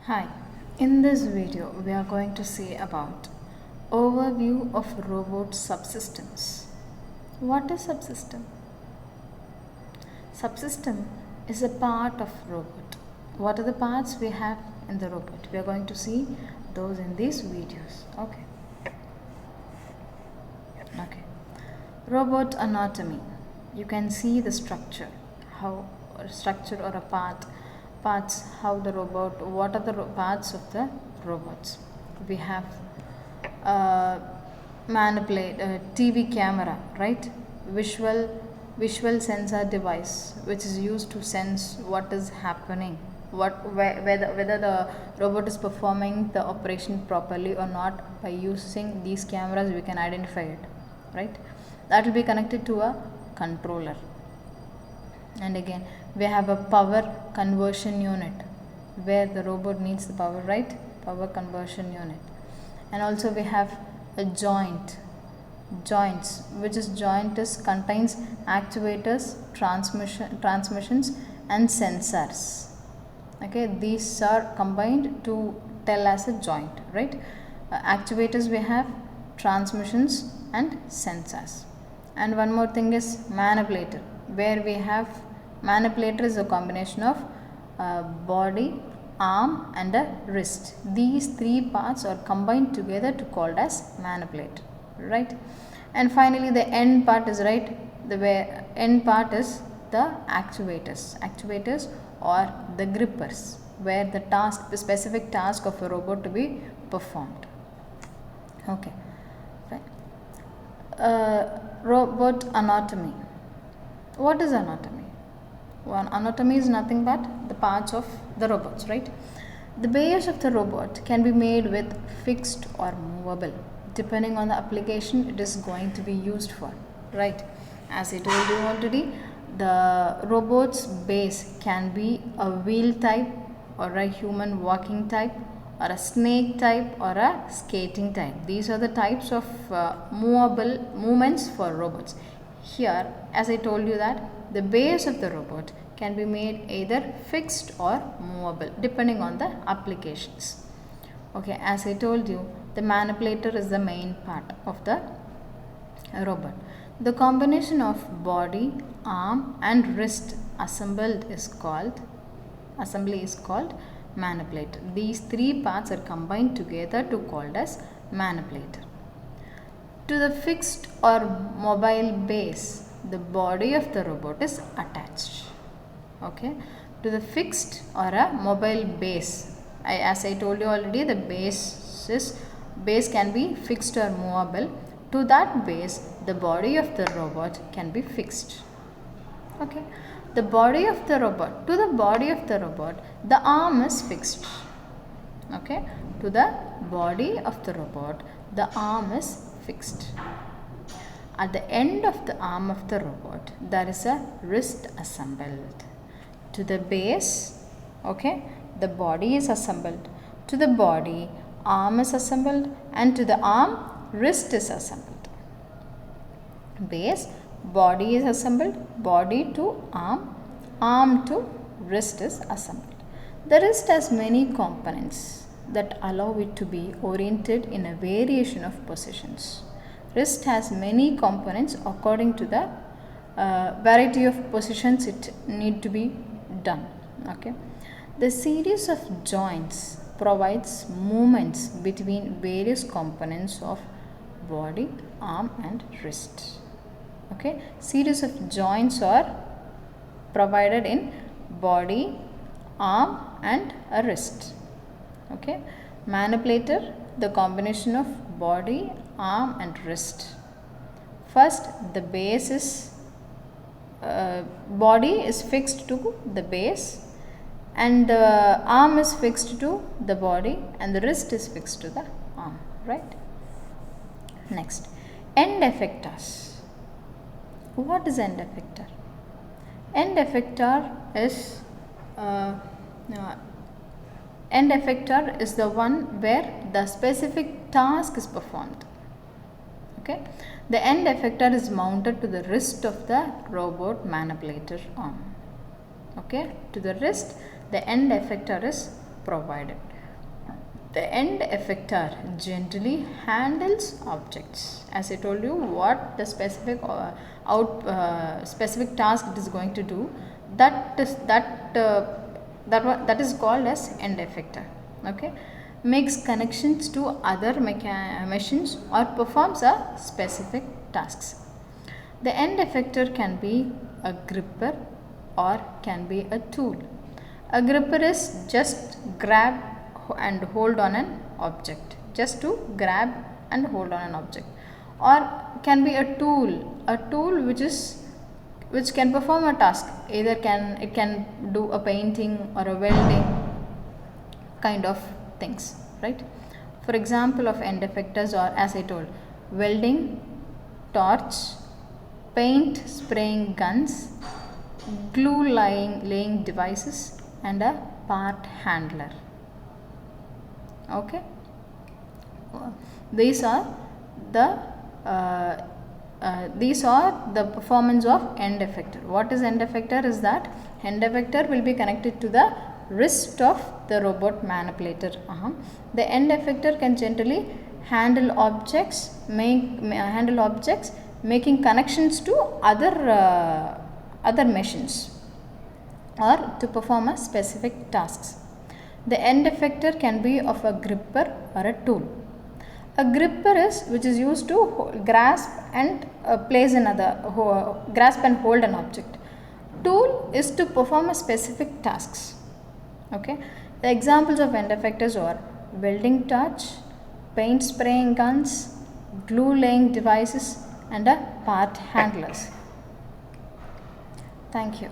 Hi, in this video we are going to see about overview of robot subsystems. What is subsystem? Subsystem is a part of robot. What are the parts we have in the robot? We are going to see those in these videos. Okay. Robot anatomy. You can see the structure, how a structure or a parts, how the robot, what are the parts of the robots. We have TV camera, right? Visual sensor device, which is used to sense what is happening, whether the robot is performing the operation properly or not. By using these cameras we can identify it, right? That will be connected to a controller. And again we have a power conversion unit where the robot needs the power, right? Power conversion unit. And also we have a joints, which is contains actuators, transmissions and sensors. Okay, these are combined to tell as a joint, right? Actuators we have, transmissions and sensors. And one more thing is manipulator, where we have manipulator is a combination of body, arm and a wrist. These three parts are combined together to called as manipulator, right? And finally the end part is, right, the end part is the actuators or the grippers, where the specific task of a robot to be performed. Okay, fine. Robot anatomy. What is anatomy? Well, anatomy is nothing but the parts of the robots, right? The base of the robot can be made with fixed or movable, depending on the application it is going to be used for, right? As I told you already, the robot's base can be a wheel type or a human walking type or a snake type or a skating type. These are the types of movements for robots. Here, as I told you, that the base of the robot can be made either fixed or movable depending on the applications. Okay, as I told you, the manipulator is the main part of the robot. The combination of body, arm and wrist assembly is called manipulator. These three parts are combined together to called as manipulator. To the fixed or mobile base, the body of the robot is attached. Okay, to the fixed or a mobile base, as I told you already, the base can be fixed or movable. To that base, the body of the robot can be fixed. Okay, the body of the robot, to the body of the robot, the arm is fixed. Okay, to the body of the robot, the arm is fixed. At the end of the arm of the robot, there is a wrist assembled. To the base, okay, the body is assembled. To the body, arm is assembled, and to the arm, wrist is assembled. Base, body is assembled, body to arm to wrist is assembled. The wrist has many components that allow it to be oriented in a variation of positions. Wrist has many components according to the variety of positions it need to be done. Okay, the series of joints provides movements between various components of body, arm and wrist. Okay, series of joints are provided in body, arm and a wrist. Okay, manipulator, the combination of body, arm and wrist. First, the base is body is fixed to the base, and the arm is fixed to the body, and the wrist is fixed to the arm, right? Next, end effectors. What is end effector? End effector is the one where the specific task is performed. Okay, the end effector is mounted to the wrist of the robot manipulator arm. Okay, to the wrist the end effector is provided. The end effector generally handles objects. As I told you, what the specific specific task it is going to do, that is called as end effector. Okay, makes connections to other machines or performs a specific tasks. The end effector can be a gripper or can be a tool. A gripper is just grab and hold on an object, just to grab and hold on an object, or can be a tool which can perform a task. Either it can do a painting or a welding kind of things, right? For example of end effectors are, as I told, welding, torch, paint spraying guns, glue laying devices, and a part handler. Okay, these are the performance of end effector. What is end effector? Is that end effector will be connected to the wrist of the robot manipulator. The end effector can generally handle objects, making connections to other machines or to perform a specific tasks. The end effector can be of a gripper or a tool. A gripper is which is used to grasp and grasp and hold an object. Tool is to perform a specific tasks. Okay, the examples of end effectors are welding torch, paint spraying guns, glue laying devices, and a part handlers. Thank you.